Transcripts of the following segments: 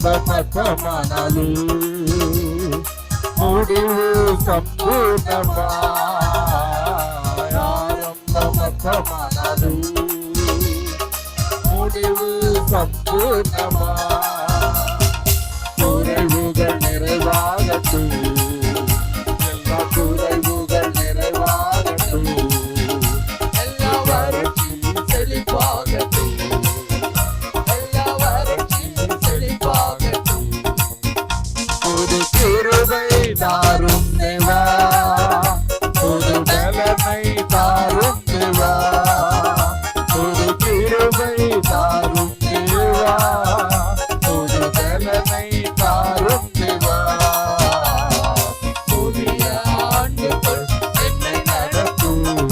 ஆரம்பமற்றமானாலும் முடிவு சம்பூர்ணமாய். ஆரம்பமற்றமானாலும் முடிவு சம்பூர்ணமாய். குறைவுகள் நிறைவாகட்டும், எல்லா குறைவுகள் நிறைவாகட்டும், எல்லா வறட்சி செழிப்பாகட்டும், எல்லா வறட்சி செழிப்பாகட்டும். புது கிருபை தாரும் தேவா, புது பலனை தாரும் தேவா, புது கிருபை தாரும் தேவா, புது பலனை தாரும் தேவா. புதிய ஆண்டுகள் என்னை நடத்தும்,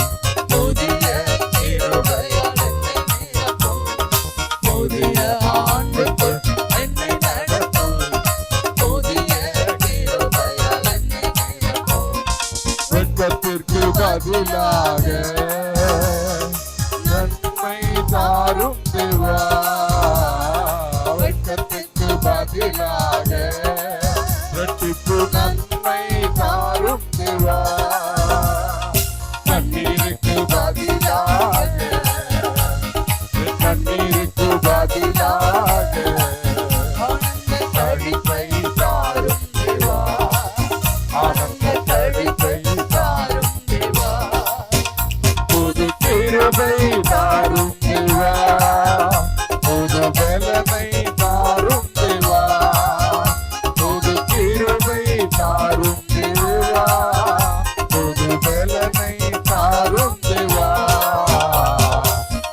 புதிய கிருபையால் என்னை நிரப்பும். புதிய ஆண்டுகள் என்னை நடத்தும், புதிய கிருபையால் என்னை நிரப்பும். வெட்கத்திற்கு பதிலாக நன்மை தாரும் தேவா, வெட்கத்திற்கு பதிலாக இரட்டிப்பு நன்மை தாரும் தேவா. கண்ணீருக்கு பதிலாக, கண்ணீருக்கு பதிலாக ஆனந்த கழிப்பை தாரும் தேவா, ஆனந்த கழிப்பை தாரும் தேவா. புது கிருபை தாரும் தேவா, புது பலனை தாரும் தேவா, புது கிருபை தாரும் தேவா, புது பலனை தாரும் தேவா.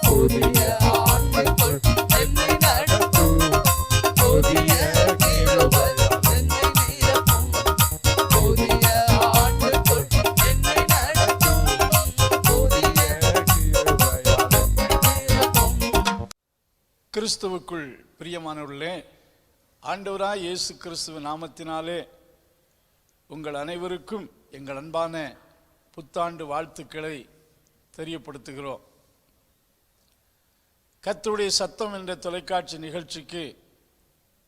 புதிய ஆண்டுகள் என்னை நடத்தும், புதிய கிருபையால் என்னை நிரப்பும். புதிய ஆண்டுகள் என்னை நடத்தும், புதிய கிருபையால் என்னை நிரப்பும். கிறிஸ்துவுக்குள் பிரியமானவர்களே, ஆண்டவராய் இயேசு கிறிஸ்துவ நாமத்தினாலே உங்கள் அனைவருக்கும் எங்கள் அன்பான புத்தாண்டு வாழ்த்துக்களை தெரியப்படுத்துகிறோம். கர்த்தருடைய சத்தம் என்ற தொலைக்காட்சி நிகழ்ச்சிக்கு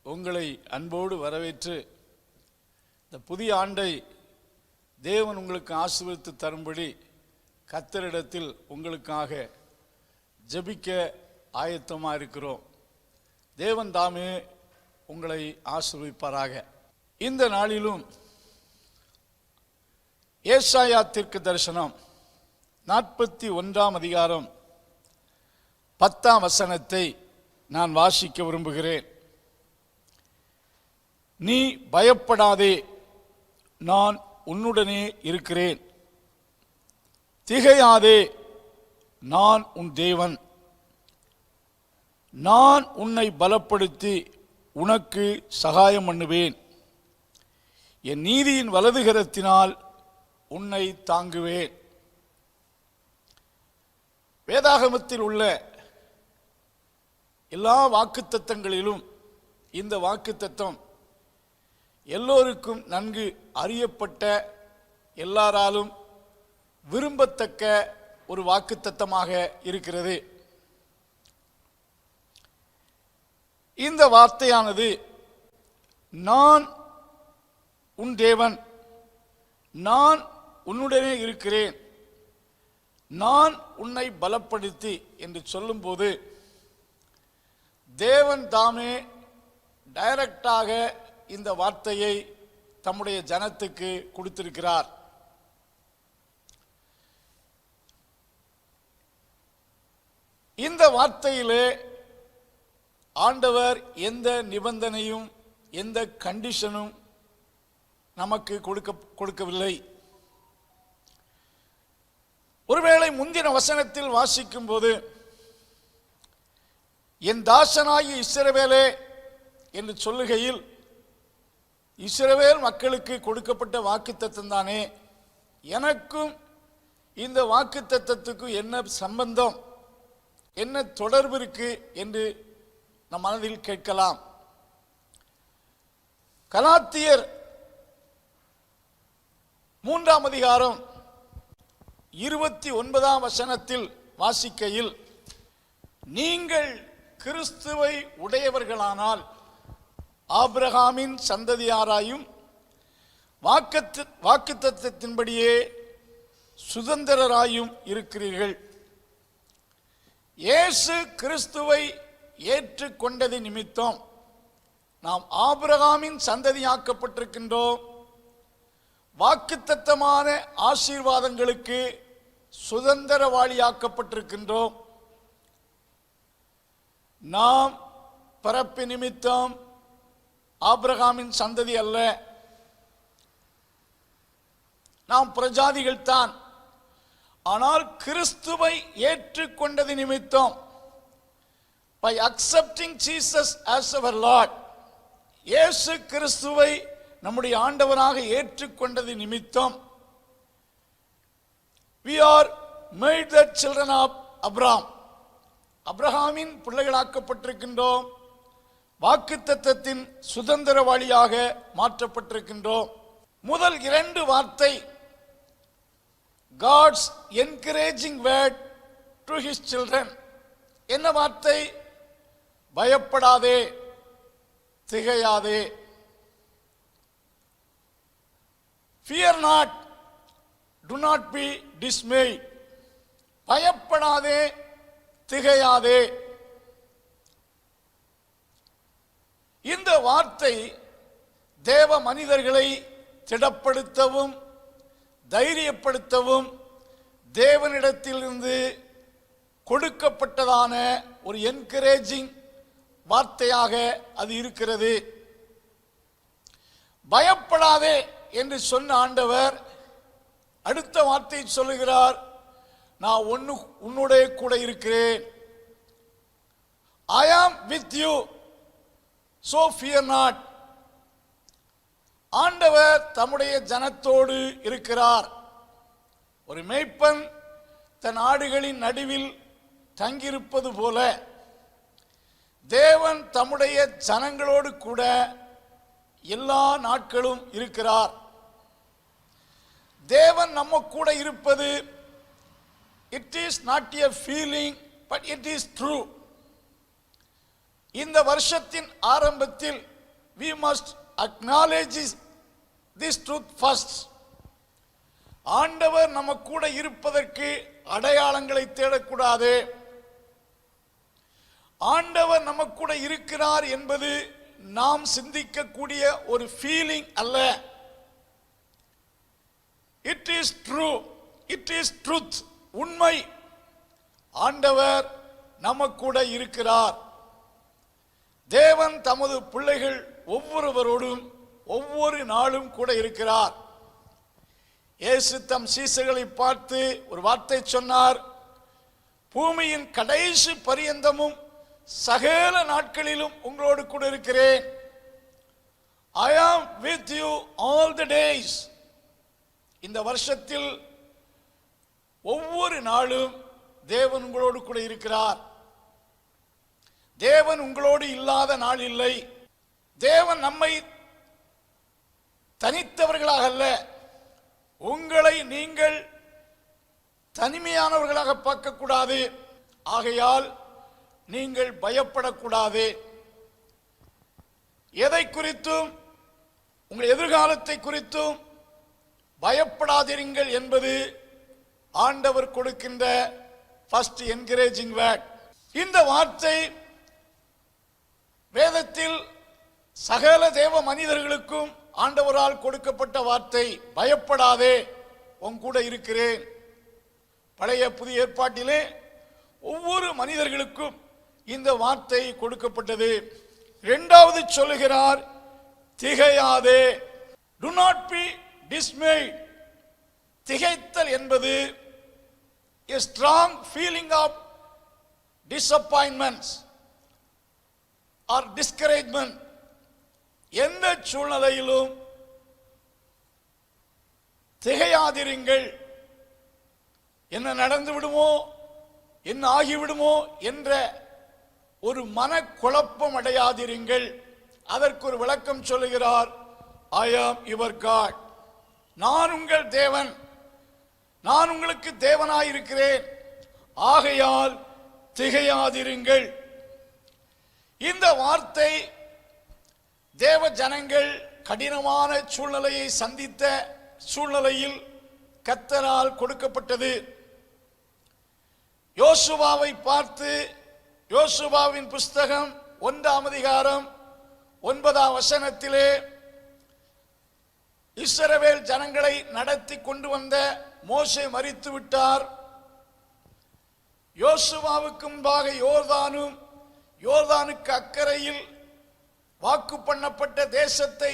உங்களை அன்போடு வரவேற்று இந்த புதிய ஆண்டை தேவன் உங்களுக்கு ஆசீர்வதித்து தரும்படி கர்த்தரிடத்தில் உங்களுக்காக ஜெபிக்க ஆயத்தமாக இருக்கிறோம். தேவன் தாமே உங்களை ஆசீர்வதிப்பாராக. இந்த நாளிலும் ஏசாயா தீர்க்க தரிசனம் 41 அதிகாரம் 10 வசனத்தை நான் வாசிக்க விரும்புகிறேன். நீ பயப்படாதே, நான் உன்னுடனே இருக்கிறேன். திகையாதே, நான் உன் தேவன். நான் உன்னை பலப்படுத்தி உனக்கு சகாயம் பண்ணுவேன். என் நீதியின் வலதுகரத்தினால் உன்னை தாங்குவேன். வேதாகமத்தில் உள்ள எல்லா வாக்குத்தத்தங்களிலும் இந்த வாக்குத்தத்தம் எல்லோருக்கும் நன்கு அறியப்பட்ட, எல்லாராலும் விரும்பத்தக்க ஒரு வாக்குத்தத்தமாக இருக்கிறது. இந்த வார்த்தையானது நான் உன் தேவன், நான் உன்னுடனே இருக்கிறேன், நான் உன்னை பலப்படுத்தி என்று சொல்லும்போது தேவன் தாமே டைரக்டாக இந்த வார்த்தையை தம்முடைய ஜனத்துக்கு கொடுத்திருக்கிறார். இந்த வார்த்தையிலே ஆண்டவர் எந்த நிபந்தனையும் எந்த கண்டிஷனும் நமக்கு கொடுக்கவில்லை. ஒருவேளை முந்தின வசனத்தில் வாசிக்கும் போது என் தாசனாகி இஸ்ரவேலே என்று சொல்லுகையில் இஸ்ரவேல் மக்களுக்கு கொடுக்கப்பட்ட வாக்குத்தத்தம் தானே, எனக்கும் இந்த வாக்குத்தத்தத்துக்கும் என்ன சம்பந்தம், என்ன தொடர்பு இருக்கு என்று நம் மனதில் கேட்கலாம். கலாத்தியர் 3 அதிகாரம் 29 வசனத்தில் வாசிக்கையில், நீங்கள் கிறிஸ்துவை உடையவர்களானால் ஆபிரகாமின் சந்ததியாராயும் வாக்குத்தத்தத்தின்படியே சுதந்திரராயும் இருக்கிறீர்கள். இயேசு கிறிஸ்துவை ஏற்றுக்கொண்டது நிமித்தம் நாம் ஆபிரகாமின் சந்ததியாக்கப்பட்டிருக்கின்றோம். வாக்குத்தத்தமான ஆசீர்வாதங்களுக்கு சுதந்திரவாளியாக்கப்பட்டிருக்கின்றோம். நாம் பிறப்பு நிமித்தம் ஆபிரகாமின் சந்ததி அல்ல, நாம் பிரஜாதிகள் தான். ஆனால் கிறிஸ்துவை ஏற்றுக்கொண்டது நிமித்தம், by accepting Jesus as our Lord, இயேசு கிறிஸ்துவை நம்முடைய ஆண்டவராக ஏற்றுக்கொண்டது நிமித்தம், we are made the children of Abraham, அப்ரஹாமின் பிள்ளைகளாக்கப்பட்டிருக்கின்றோம். வாக்குத்தத்தத்தின் சுதந்திரவாளியாக மாற்றப்பட்டிருக்கின்றோம். முதல் 2 வார்த்தை God's encouraging word to his children. என்ன வார்த்தை? பயப்படாதே, திகையாதே. Fear not, do not be dismayed. பயப்படாதே, திகையாதே. இந்த வார்த்தை தேவ மனிதர்களை திடப்படுத்தவும் தைரியப்படுத்தவும் தேவனிடத்திலிருந்து கொடுக்கப்பட்டதான ஒரு என்கரேஜிங் வார்த்தையாக அது இருக்கிறது. பயப்படாதே என்று சொன்ன ஆண்டவர் அடுத்த வார்த்தை சொல்லுகிறார், நான் உன்னுடைய கூட இருக்கிறேன். I am with you, so fear not. ஆண்டவர் தம்முடைய ஜனத்தோடு இருக்கிறார். ஒரு மேய்ப்பன் தன் ஆடுகளின் நடுவில் தங்கியிருப்பது போல தேவன் தம்முடைய ஜனங்களோடு கூட எல்லா நாட்களும் இருக்கிறார். தேவன் நம்ம கூட இருப்பது, it is not a feeling, but it is true. இந்த வருஷத்தின் ஆரம்பத்தில் we must acknowledge this truth first. ஆண்டவர் நம்ம கூட இருப்பதற்கு அடையாளங்களை தேடக்கூடாது. ஆண்டவர் நம்ம கூட இருக்கிறார் என்பது நாம் சிந்திக்கக்கூடிய ஒரு ஃபீலிங் அல்ல. It is true, it is truth. உண்மை. ஆண்டவர் நம்ம கூட இருக்கிறார். தேவன் தமது பிள்ளைகள் ஒவ்வொருவரோடும் ஒவ்வொரு நாளும் கூட இருக்கிறார். இயேசு தம் சீசர்களை பார்த்து ஒரு வார்த்தை சொன்னார், பூமியின் கடைசி பரியந்தமும் சகல நாட்களிலும் உங்களோடு கூட இருக்கிறேன். I am with you all the days. இந்த வருஷத்தில் ஒவ்வொரு நாளும் தேவன் உங்களோடு கூட இருக்கிறார். தேவன் உங்களோடு இல்லாத நாள் இல்லை. தேவன் நம்மை தனித்தவர்களாக அல்ல, உங்களை நீங்கள் தனிமையானவர்களாக பார்க்கக்கூடாது. ஆகையால் நீங்கள் பயப்படக்கூடாது. எதை குறித்தும், உங்கள் எதிர்காலத்தை குறித்தும் பயப்படாதிருங்கள் என்பது ஆண்டவர் கொடுக்கின்ற ஃபர்ஸ்ட் என்கரேஜிங் வேர்ட். இந்த வார்த்தை வேதத்தில் சகல தேவ மனிதர்களுக்கும் ஆண்டவரால் கொடுக்கப்பட்ட வார்த்தை. பயப்படாதே, உன் கூட இருக்கிறேன். பழைய புதிய ஏற்பாட்டிலே ஒவ்வொரு மனிதர்களுக்கும் இந்த வார்த்தை கொடுக்கப்பட்டது. இரண்டாவது சொல்லுகிறார், திகையாதே. Do not be dismayed. திகைத்தல் என்பது a strong feeling of disappointments or discouragement. எந்த சூழ்நிலையிலும் திகையாதிருங்கள். என்ன நடந்து விடுமோ, என்ன ஆகிவிடுமோ என்ற ஒரு மனக்குழப்பம் அடையாதிருங்கள். அதற்கு ஒரு விளக்கம் சொல்லுகிறார், I am your God. நான் உங்கள் தேவன், நான் உங்களுக்கு தேவனாயிருக்கிறேன். ஆகையால் திகையாதிருங்கள். இந்த வார்த்தை தேவ ஜனங்கள் கடினமான சூழ்நிலையை சந்தித்த சூழ்நிலையில் கர்த்தரால் கொடுக்கப்பட்டது. யோசுவாவை பார்த்து யோசுவாவின் புஸ்தகம் 1ஆம் அதிகாரம் 9ஆம் வசனத்திலே இஸ்ரவேல் ஜனங்களை நடத்தி கொண்டு வந்த மோசே மரித்து விட்டார். யோசுவாவுக்கு முன்பாக யோர்தானுக்கு அக்கறையில் வாக்கு பண்ணப்பட்ட தேசத்தை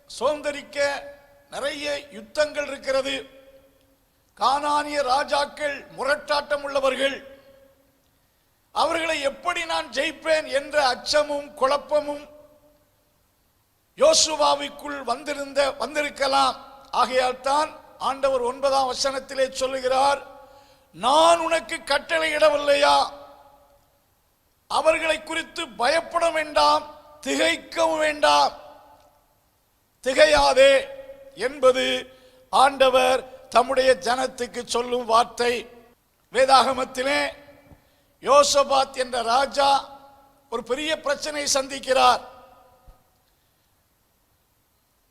சுதந்தரிக்க நிறைய யுத்தங்கள் இருக்கிறது. கானானிய ராஜாக்கள் முரட்டாட்டம் உள்ளவர்கள். அவர்களை எப்படி நான் ஜெயிப்பேன் என்ற அச்சமும் குழப்பமும் யோசுவாவுக்குள் வந்திருக்கலாம். ஆகையால் தான் ஆண்டவர் 9ஆம் வசனத்திலே சொல்லுகிறார், நான் உனக்கு கட்டளையிடவில்லையா? அவர்களை குறித்து பயப்பட வேண்டாம், திகைக்கவும் வேண்டாம், திகையாதே என்பது ஆண்டவர் தம்முடைய ஜனத்துக்கு சொல்லும் வார்த்தை. வேதாகமத்திலே யோசபாத் என்ற ராஜா ஒரு பெரிய பிரச்சனையை சந்திக்கிறார்.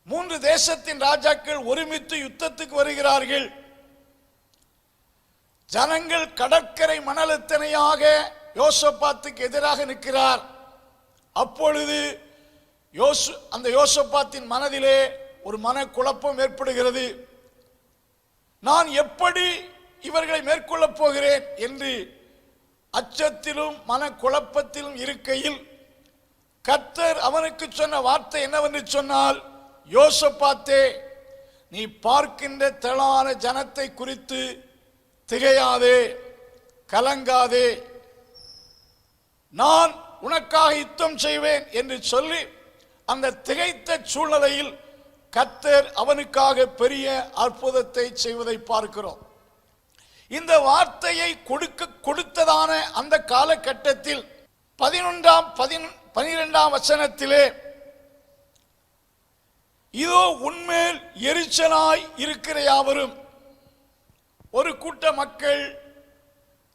3 தேசத்தின் ராஜாக்கள் ஒருமித்து யுத்தத்துக்கு வருகிறார்கள். ஜனங்கள் கடற்கரை மணலத்தனையாக யோசபாத்துக்கு எதிராக நிற்கிறார். அப்பொழுது அந்த யோசபாத்தின் மனதிலே ஒரு மனக்குழப்பம் ஏற்படுகிறது. நான் எப்படி இவர்களை மேற்கொள்ளப் போகிறேன் என்று அச்சத்திலும் மனக்குழப்பத்திலும் இருக்கையில் கர்த்தர் அவனுக்கு சொன்ன வார்த்தை என்னவென்று சொன்னால், யோசபாத்தே, நீ பார்க்கின்ற திரளான ஜனத்தை குறித்து திகையாதே, கலங்காதே, நான் உனக்காக யுத்தம் செய்வேன் என்று சொல்லி அந்த திகைத்த சூழ்நிலையில் கர்த்தர் அவனுக்காக பெரிய அற்புதத்தை செய்வதை பார்க்கிறோம். இந்த வார்த்தையை கொடுத்ததான அந்த காலகட்டத்தில் 12ஆம் வசனத்திலே, இதோ உன்மேல் எரிச்சலாய் இருக்கிற யாவரும், ஒரு கூட்ட மக்கள்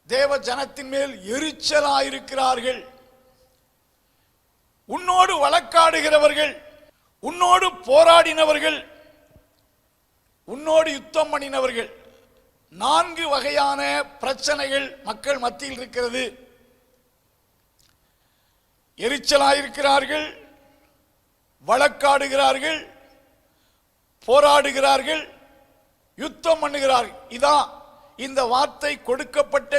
தேவ ஜனத்தின் மேல் எரிச்சலாய் இருக்கிறார்கள். உன்னோடு வழக்காடுகிறவர்கள், உன்னோடு போராடினவர்கள், உன்னோடு யுத்தம் பண்ணினவர்கள், 4 வகையான பிரச்சனைகள் மக்கள் மத்தியில் இருக்கிறது. எரிச்சலாயிருக்கிறார்கள், வழக்காடுகிறார்கள், போராடுகிறார்கள், யுத்தம் பண்ணுகிறார்கள். இதான் இந்த வார்த்தை கொடுக்கப்பட்ட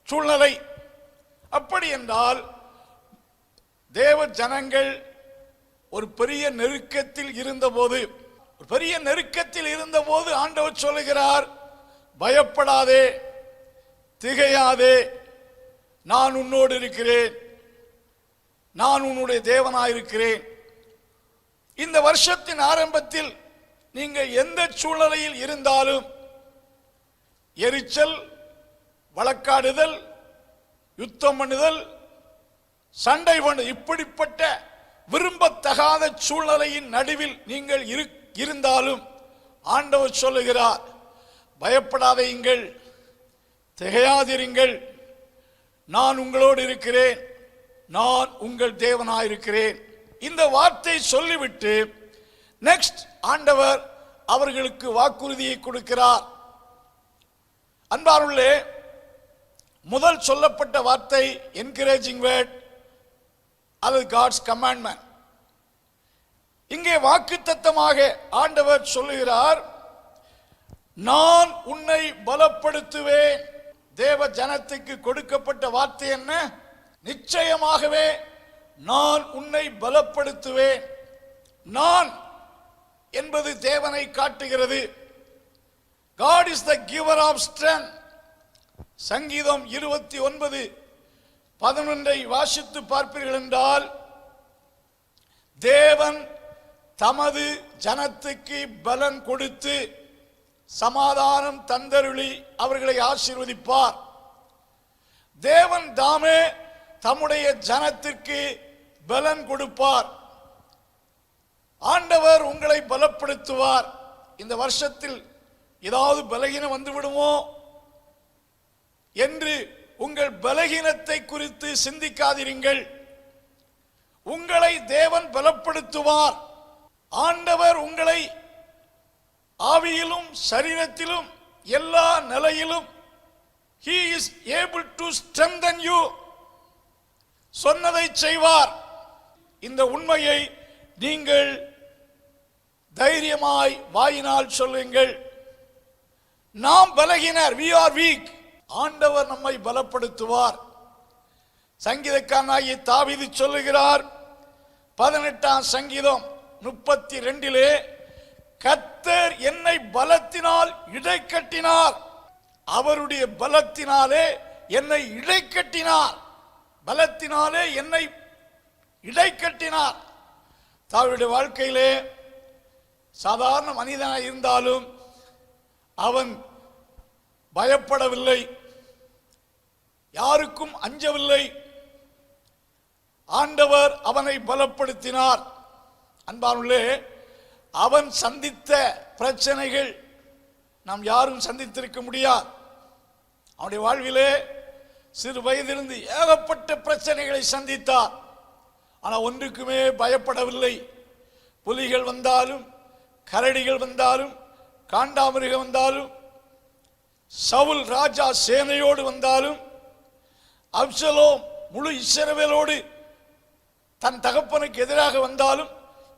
சூழ்நிலை. அப்படி என்றால் தேவ ஜனங்கள் ஒரு பெரிய நெருக்கத்தில் இருந்தபோது ஆண்டவர் சொல்லுகிறார், பயப்படாதே, திகையாதே, நான் உன்னோடு இருக்கிறேன், நான் உன்னுடைய தேவனாயிருக்கிறேன். இந்த வருஷத்தின் ஆரம்பத்தில் நீங்கள் எந்த சூழ்நிலையில் இருந்தாலும், எரிச்சல், வழக்காடுதல், யுத்தம் பண்ணுதல், சண்டை பண்ணு, இப்படிப்பட்ட விரும்பத்தகாத சூழ்நிலையின் நடுவில் நீங்கள் இருந்தாலும் ஆண்டவர் சொல்லுகிறார், பயப்படாதீங்கள், திகையாதிருங்கள், நான் உங்களோடு இருக்கிறேன், நான் உங்கள் தேவனாயிருக்கிறேன். இந்த வார்த்தை சொல்லிவிட்டு நெக்ஸ்ட் ஆண்டவர் அவர்களுக்கு வாக்குறுதியை கொடுக்கிறார். அன்பாருள்ளே, முதல் சொல்லப்பட்ட வார்த்தை என்கரேஜிங் வேர்ட், அது காட்ஸ் கமாண்ட்மென்ட். இங்கே வாக்குத்தத்தமாக ஆண்டவர் சொல்லுகிறார், நான் உன்னை பலப்படுத்துவேன். தேவ ஜனத்துக்கு கொடுக்கப்பட்ட வார்த்தை என்ன? நிச்சயமாகவே நான் உன்னை பலப்படுத்துவேன். நான் என்பது தேவனை காட்டுகிறது. God is the giver of strength. சங்கீதம் 29:11 வாசித்து பார்ப்பீர்கள் என்றால், தேவன் தமது ஜனத்துக்கு பலன் கொடுத்து சமாதானம் தந்தருளி அவர்களை ஆசீர்வதிப்பார். தேவன் தாமே தம்முடைய ஜனத்திற்கு பலன் கொடுப்பார். ஆண்டவர் உங்களை பலப்படுத்துவார். இந்த வருஷத்தில் ஏதாவது பலகீனம் வந்து விடுமோ என்று உங்கள் பலகீனத்தை குறித்து சிந்திக்காதிருங்கள். உங்களை தேவன் பலப்படுத்துவார். ஆண்டவர் உங்களை ஆவியிலும் சரீரத்திலும் எல்லா நிலையிலும் he is able to strengthen you. சொன்னதை செய்வார். இந்த உண்மையை நீங்கள் தைரியமாய் வாயினால் சொல்லுங்கள். நாம் பலகீனர், we are weak. ஆண்டவர் நம்மை பலப்படுத்துவார். சங்கீதக்காரனாகிய தாவீது சொல்லுகிறார் 18ஆம் சங்கீதம் 32 கர்த்தர் என்னை பலத்தினால் இடைக்கட்டினார். அவருடைய பலத்தினாலே என்னை இடைக்கட்டினார். பலத்தினாலே என்னை இடைக்கட்டினார். தாவீதுடைய வாழ்க்கையிலே சாதாரண மனிதனாக இருந்தாலும் அவன் பயப்படவில்லை, யாருக்கும் அஞ்சவில்லை. ஆண்டவர் அவனை பலப்படுத்தினார். அன்பானுள்ளே, அவன் சந்தித்த பிரச்சனைகள் நாம் யாரும் சந்தித்திருக்க முடியாது. அவனுடைய வாழ்விலே சிறு வயதிலிருந்து ஏகப்பட்ட பிரச்சனைகளை சந்தித்தார். ஆனால் ஒன்றுக்குமே பயப்படவில்லை. புலிகள் வந்தாலும், கரடிகள் வந்தாலும், காண்டாமிருகம் வந்தாலும், சவுல் ராஜா சேனையோடு வந்தாலும், அப்சலோம் முழு இஸ்ரவேலோடு தன் தகப்பனுக்கு எதிராக வந்தாலும்,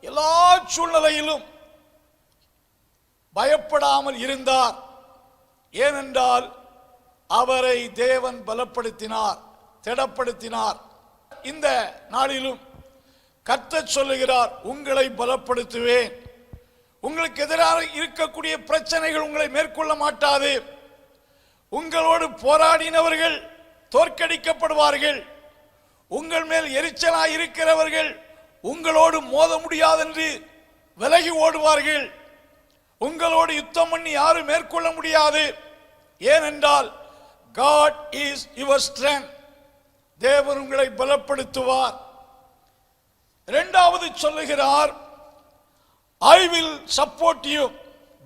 எல்லா சூழ்நிலையிலும் பயப்படாமல் இருந்தார். ஏனென்றால் அவரை தேவன் பலப்படுத்தினார், திடப்படுத்தினார். இந்த நாளிலும் கர்த்தர் சொல்லுகிறார், உங்களை பலப்படுத்துவேன். உங்களுக்கு எதிராக இருக்கக்கூடிய பிரச்சனைகள் உங்களை மேற்கொள்ள மாட்டாது. உங்களோடு போராடினவர்கள் தோற்கடிக்கப்படுவார்கள். உங்கள் மேல் எரிச்சலாய் இருக்கிறவர்கள் உங்களோடு மோத முடியாதென்று விலகி ஓடுவார்கள். உங்களோடு யுத்தம் பண்ணி யாரும் மேற்கொள்ள முடியாது. ஏனென்றால் God is your strength. தேவன் உங்களை பலப்படுத்துவார். இரண்டாவது சொல்லுகிறார், I will support you.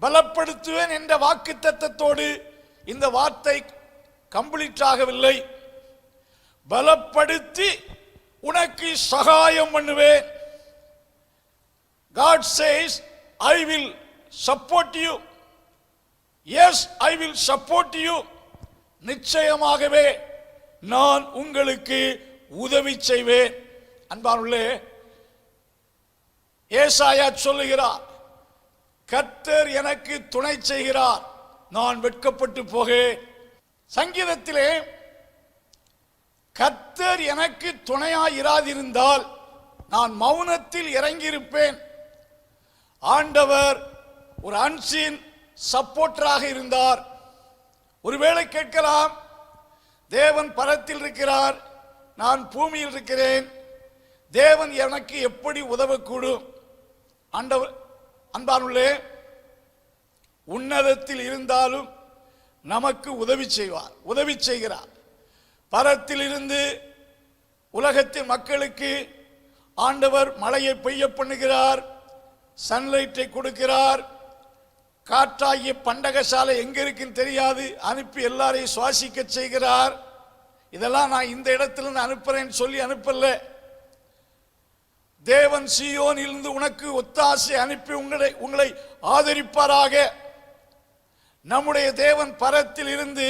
பலப்படுத்துவேன் என்ற வாக்குத்தத்தத்தோடு இந்த வார்த்தை கம்ப்ளீட் ஆகவில்லை. பலப்படுத்தி உனக்கு சகாயம் பண்ணுவேன். God says, I will support you. Yes, I will support you. நிச்சயமாகவே நான் உங்களுக்கு உதவி செய்வேன். அன்பானுள்ளே, ஏசாயா சொல்லுகிறார், கர்த்தர் எனக்கு துணை செய்கிறார், நான் வெட்கப்பட்டு போகேன். சங்கீதத்திலே கர்த்தர் எனக்கு துணையாயிராதிருந்தால் நான் மௌனத்தில் இறங்கியிருப்பேன். ஆண்டவர் ஒரு அன்சீன் சப்போர்ட்டராக இருந்தார். ஒருவேளை கேட்கலாம், தேவன் பரத்தில் இருக்கிறார், நான் பூமியில் இருக்கிறேன், தேவன் எனக்கு எப்படி உதவக்கூடும்? ஆண்டவர், அன்பானுள்ளே, உன்னதத்தில் இருந்தாலும் நமக்கு உதவி செய்வார், உதவி செய்கிறார். பரத்தில் இருந்து உலகத்தின் மக்களுக்கு ஆண்டவர் மழையை பெய்ய பண்ணுகிறார், சன்லைட்டை கொடுக்கிறார். காற்றாகிய பண்டகசாலை எங்க இருக்குன்னு தெரியாது, அனுப்பி எல்லாரையும் சுவாசிக்க செய்கிறார். இதெல்லாம் நான் இந்த இடத்திலிருந்து அனுப்புறேன்னு சொல்லி அனுப்பல. தேவன் சீயோனிலிருந்து உனக்கு ஒத்தாசை அனுப்பி உங்களை ஆதரிப்பாராக. நம்முடைய தேவன் பரத்தில் இருந்து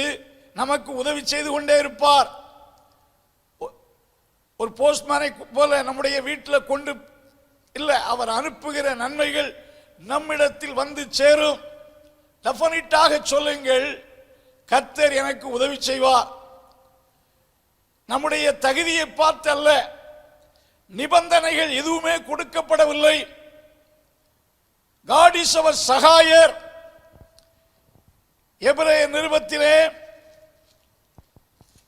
நமக்கு உதவி செய்து கொண்டே இருப்பார். ஒரு போஸ்ட்மேனை போல நம்முடைய வீட்டில் கொண்டு இல்லை, அவர் அனுப்புகிற நன்மைகள் நம்மிடத்தில் வந்து சேரும். டெஃபினிட்டாக சொல்லுங்கள், கர்த்தர் எனக்கு உதவி செய்வார். நம்முடைய தகுதியை பார்த்து அல்ல, நிபந்தனைகள் எதுவுமே கொடுக்கப்படவில்லை. God is our சகாயர். எபிரேயர் நிருபத்திலே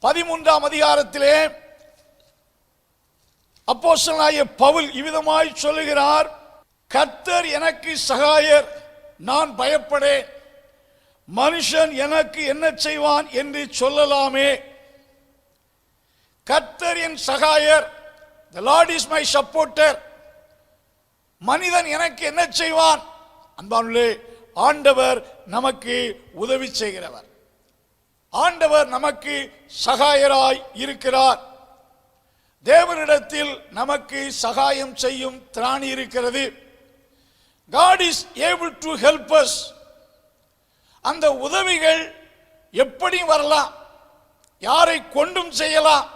13ஆம் அதிகாரத்திலே அப்போஸ்தலனாகிய பவுல் இவ்விதமாய் சொல்லுகிறார், கர்த்தர் எனக்கு சகாயர், நான் பயப்படேன். மனுஷன் எனக்கு என்ன செய்வான் என்று சொல்லலாமே. கர்த்தர் என் சகாயர், the Lord is my supporter. மனிதன் எனக்கு என்ன செய்வான்? அன்பானுள்ளே, ஆண்டவர் நமக்கு உதவி செய்கிறவர். ஆண்டவர் நமக்கு சகாயராய் இருக்கிறார். தேவனிடத்தில் நமக்கு சகாயம் செய்யும் திராணி இருக்கிறது. God is able to help us. அந்த உதவிகள் எப்படி வரலாம், யாரை கொண்டும் செய்யலாம்.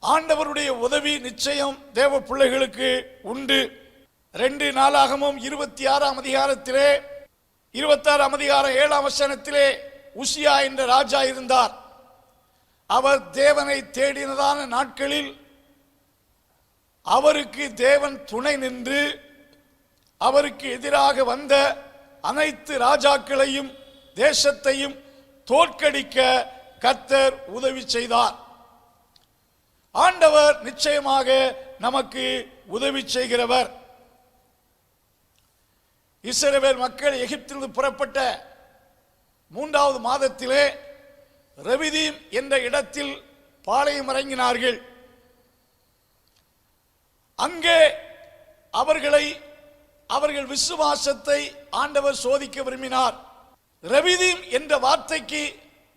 ஆண்டவருடைய உதவி நிச்சயம் தேவ பிள்ளைகளுக்கு உண்டு. 2 நாளாகமம் 26ஆம் அதிகாரத்திலே 26ஆம் அதிகாரம் 7ஆம் வசனத்திலே உசியா என்ற ராஜா இருந்தார். அவர் தேவனை தேடினதான நாட்களில் அவருக்கு தேவன் துணை நின்று அவருக்கு எதிராக வந்த அனைத்து ராஜாக்களையும் தேசத்தையும் தோற்கடிக்க கர்த்தர் உதவி செய்தார். ஆண்டவர் நிச்சயமாக நமக்கு உதவி செய்கிறவர். இஸ்ரவேல் மக்கள் எகிப்திலிருந்து புறப்பட்ட 3வது மாதத்திலே ரெவிதீம் என்ற இடத்தில் பாளையம் இறங்கினார்கள். அங்கே அவர்கள் விசுவாசத்தை ஆண்டவர் சோதிக்க விரும்பினார். ரெவிதீம் என்ற வார்த்தைக்கு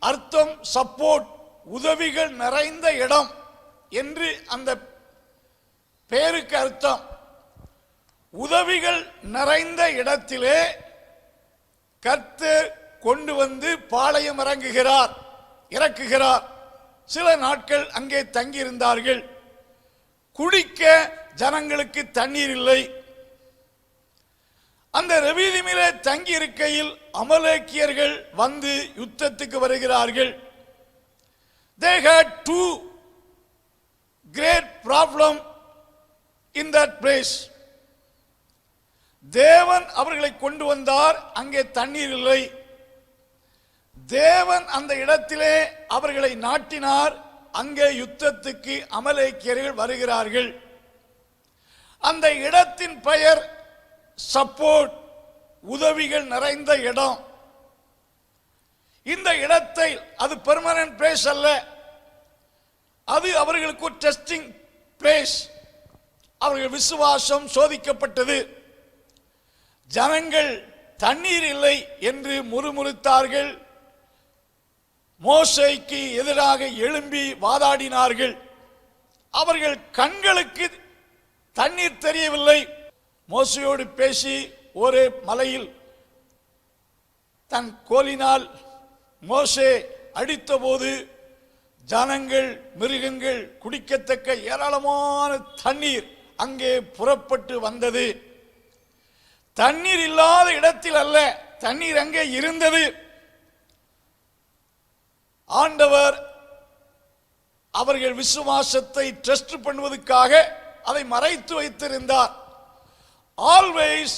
அர்த்தம் சப்போர்ட், உதவிகள் நிறைந்த இடம் என்று அந்த பெயருக்கு அர்த்தம். உதவிகள் நிறைந்த இடத்திலே கர்த்தர் கொண்டு வந்து பாளையம் இறக்குகிறார். சில நாட்கள் அங்கே தங்கியிருந்தார்கள். குடிக்க ஜனங்களுக்கு தண்ணீர் இல்லை. அந்த ரெவிதீமிலே தங்கி இருக்கையில் அமலேக்கியர்கள் வந்து யுத்தத்துக்கு வருகிறார்கள். They had 2 great problem in that place. தேவன் அவர்களை கொண்டு வந்தார், அங்கே தண்ணீர் இல்லை. தேவன் அந்த இடத்திலே அவர்களை நாட்டினார், அங்கே யுத்தத்துக்கு அமலேக்கியர்கள் வருகிறார்கள். அந்த இடத்தின் பெயர் சப்போர்ட், உதவிகள் நிறைந்த இடம். இந்த இடத்தை அது பெர்மனன்ட் பிளேஸ் அல்ல, அது அவர்களுக்கு ஒரு டெஸ்டிங் பிளேஸ். அவர்கள் விசுவாசம் சோதிக்கப்பட்டது. ஜனங்கள் தண்ணீர் இல்லை என்று முறுமுறுத்தார்கள். மோசேக்கு எதிராக எழும்பி வாதாடினார்கள். அவர்கள் கண்களுக்கு தண்ணீர் தெரியவில்லை. மோசேயோடு பேசி ஒரு மலையில் தன் கோலினால் மோசே அடித்தபோது ஜனங்கள் மிருகங்கள் குடிக்கத்தக்க ஏராளமான தண்ணீர் அங்கே புறப்பட்டு வந்தது. தண்ணீர் இல்லாத இடத்தில் அல்ல, தண்ணீர் அங்கே இருந்தது. ஆண்டவர் அவர்கள் விசுவாசத்தை டெஸ்ட் பண்ணுவதற்காக அதை மறைத்து வைத்திருந்தார். Always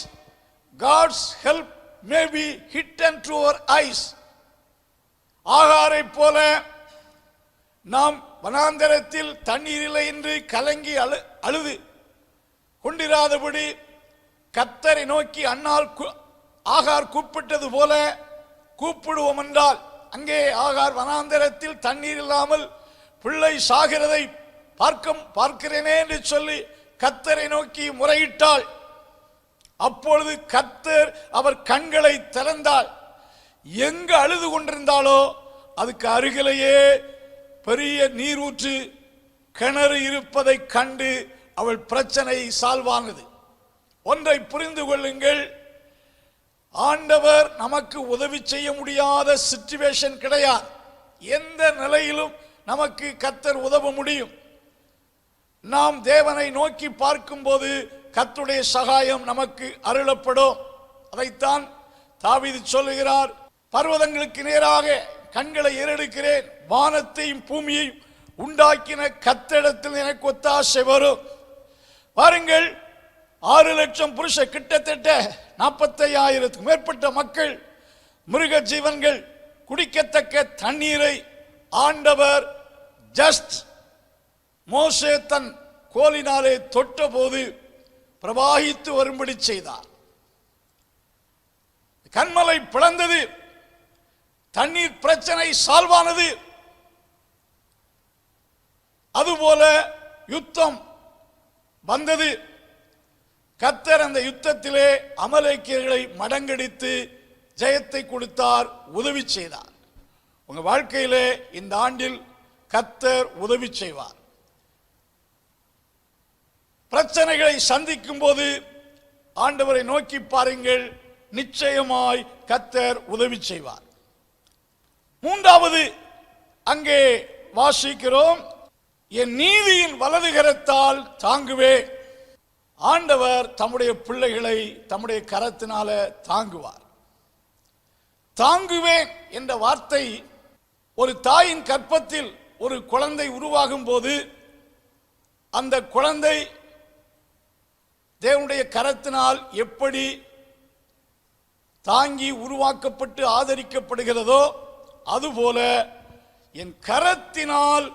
God's help may be hidden to our eyes. ஆகாரை போல நாம் வனாந்தரத்தில் தண்ணீர் இல்லை என்று கலங்கி அழுது கொண்டிராதபடி கர்த்தரை நோக்கி அண்ணால் ஆகார் கூப்பிட்டது போல கூப்பிடுவோம் என்றால், அங்கே ஆகார் வனாந்தரத்தில் தண்ணீர் இல்லாமல் பிள்ளை சாகிறதை பார்க்கிறேனே என்று சொல்லி கர்த்தரை நோக்கி முறையிட்டாள். அப்பொழுது கர்த்தர் அவர் கண்களை திறந்தாள். எங்கு அழுது கொண்டிருந்தாலோ அதுக்கு அருகிலேயே பெரிய நீரூற்று கிணறு இருப்பதை கண்டு அவள் பிரச்சனை சால்வானது. ஒன்றை புரிந்து கொள்ளுங்கள், ஆண்டவர் நமக்கு உதவி செய்ய முடியாத சிச்சுவேஷன் கிடையாது. எந்த நிலையிலும் நமக்கு கர்த்தர் உதவ முடியும். நாம் தேவனை நோக்கி பார்க்கும்போது கர்த்தருடைய சகாயம் நமக்கு அருளப்படும். அதைத்தான் தாவீது சொல்லுகிறார், பர்வதங்களுக்கு நேராக கண்களை ஏறெடுக்கிறேன், வானத்தையும் பூமியையும் உண்டாக்கின கர்த்தரிடத்தில் எனக்கு ஒத்தாசை வரும். பாருங்கள், 6 லட்சம் புருஷர், கிட்டத்தட்ட 45,000க்கும் மேற்பட்ட மக்கள், மிருக ஜீவன்கள் குடிக்கத்தக்க தண்ணீரை ஆண்டவர் ஜஸ்ட் மோசே தன் கோலினாலே தொட்ட போது பிரவாகித்து வரும்படி செய்தார். கண்மலை பிளந்தது, தண்ணீர் பிரச்சனை சால்வானது. அதுபோல யுத்தம் வந்தது. கர்த்தர் அந்த யுத்தத்திலே அமலேக்கியர்களை மடங்கடித்து ஜெயத்தை கொடுத்தார், உதவி செய்தார். உங்க வாழ்க்கையிலே இந்த ஆண்டில் கர்த்தர் உதவி செய்வார். பிரச்சனைகளை சந்திக்கும் போது ஆண்டவரை நோக்கி பாருங்கள், நிச்சயமாய் கர்த்தர் உதவி செய்வார். மூன்றாவது அங்கே வாசிக்கிறோம், என் நீதியின் வலது கரத்தால் தாங்குவேன். ஆண்டவர் தம்முடைய பிள்ளைகளை தம்முடைய கரத்தினால தாங்குவார். தாங்குவேன் என்ற வார்த்தை, ஒரு தாயின் கற்பத்தில் ஒரு குழந்தை உருவாகும் போது அந்த குழந்தை தேவனுடைய கரத்தினால் எப்படி தாங்கி உருவாக்கப்பட்டு ஆதரிக்கப்படுகிறதோ அதுபோல என் கரத்தினால்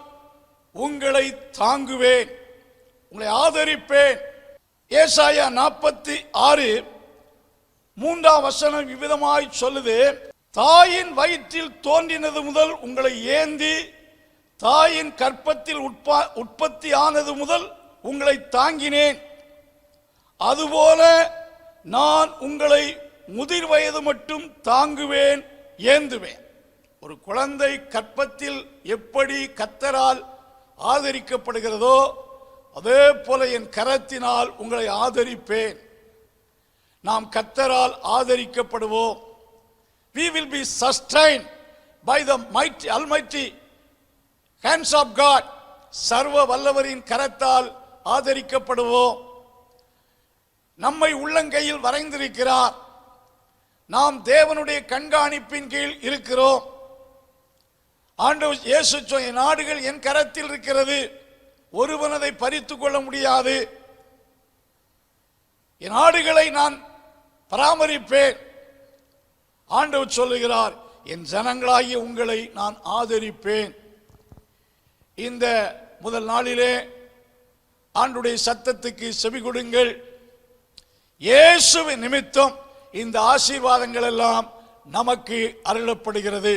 உங்களை தாங்குவேன், உங்களை ஆதரிப்பேன். ஏசாயா 46 3ஆம் வசனம் இவ்விதமாய் சொல்லுது, தாயின் வயிற்றில் தோன்றினது முதல் உங்களை ஏந்தி, தாயின் கற்பத்தில் உற்பத்தி ஆனது முதல் உங்களை தாங்கினேன். அதுபோல நான் உங்களை முதிர் வயது மட்டும் தாங்குவேன், ஏந்துவேன். ஒரு குழந்தை கற்பத்தில் எப்படி கர்த்தரால் ஆதரிக்கப்படுகிறதோ அதே போல என் கரத்தினால் உங்களை ஆதரிப்பேன். நாம் கர்த்தரால் ஆதரிக்கப்படுவோம். We will be sustained by the mighty, almighty hands of God. சர்வ வல்லவரின் கரத்தால் ஆதரிக்கப்படுவோம். நம்மை உள்ளங்கையில் வரைந்திருக்கிறார். நாம் தேவனுடைய கண்காணிப்பின் கீழ் இருக்கிறோம். ஆண்டவர் இயேசு சொன்ன, நாடுகள் என் கரத்தில் இருக்கிறது, ஒருவன் அதை பறித்துக் கொள்ள முடியாது. என் ஆடுகளை நான் பராமரிப்பேன். ஆண்டவர் சொல்லுகிறார், என் ஜனங்களாகிய உங்களை நான் ஆதரிப்பேன். இந்த முதல் நாளிலே ஆண்டுடைய சத்தத்துக்கு செவி கொடுங்கள். இயேசுவின் நிமித்தம் இந்த ஆசீர்வாதங்கள் எல்லாம் நமக்கு அருளப்படுகிறது.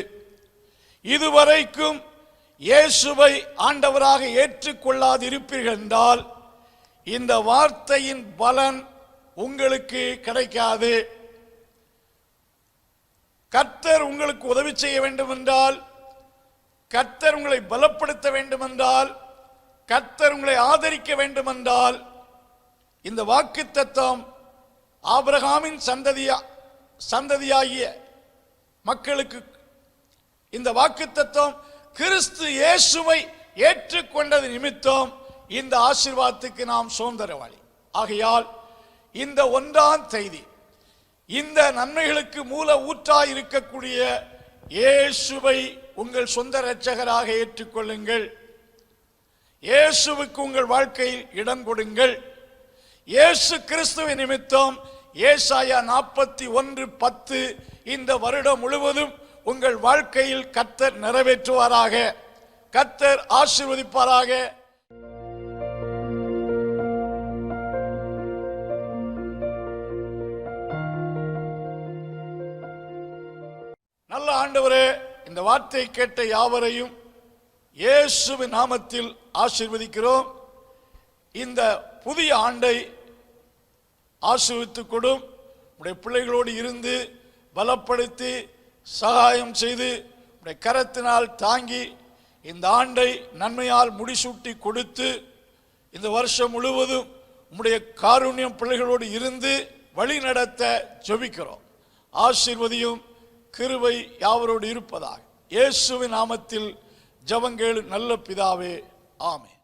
இதுவரைக்கும் இயேசுவை ஆண்டவராக ஏற்றுக்கொள்ளாதிருப்பீர்கள் என்றால் இந்த வார்த்தையின் பலன் உங்களுக்கு கிடைக்காது. கர்த்தர் உங்களுக்கு உதவி செய்ய வேண்டும் என்றால், கர்த்தர் உங்களை பலப்படுத்த வேண்டும் என்றால், கர்த்தர் உங்களை ஆதரிக்க வேண்டும் என்றால், இந்த வாக்குத்தத்தம் ஆபிரகாமின் சந்ததியாகிய மக்களுக்கு, இந்த வாக்குத்தத்தம் கிறிஸ்து இயேசுவை ஏற்றுக்கொண்டது நிமித்தம் இந்த ஆசீர்வாதத்துக்கு நாம் சுதந்திரவாளி. ஆகையால் இந்த ஒன்றாம் செய்தி, இந்த நன்மைகளுக்கு மூல ஊற்றாய் இருக்கக்கூடிய இயேசுவை உங்கள் சொந்த இரட்சகராக ஏற்றுக்கொள்ளுங்கள். இயேசுவுக்கு உங்கள் வாழ்க்கையில் இடம் கொடுங்கள். இயேசு கிறிஸ்துவின் நிமித்தம் ஏசாயா 41:10 இந்த வருடம் முழுவதும் உங்கள் வாழ்க்கையில் கர்த்தர் நிறைவேற்றுவாராக. கர்த்தர் ஆசீர்வதிப்பாராக. நல்ல ஆண்டவரே, இந்த வார்த்தை கேட்ட யாவரையும் இயேசுவின் நாமத்தில் ஆசீர்வதிக்கிறோம். இந்த புதிய ஆண்டை ஆசீர்வதித்துக் கொடும். உடைய பிள்ளைகளோடு இருந்து பலப்படுத்தி சகாயம் செய்து உடைய கரத்தினால் தாங்கி இந்த ஆண்டை நன்மையால் முடிசூட்டி கொடுத்து இந்த வருஷம் முழுவதும் உம்முடைய காருண்யம் பிள்ளைகளோடு இருந்து வழி நடத்த ஜெபிக்கிறோம். ஆசீர்வதியும் கிருபை யாவரோடு இருப்பதாக. இயேசுவின் நாமத்தில் ஜெபங்கள் நல்ல பிதாவே, ஆமென்.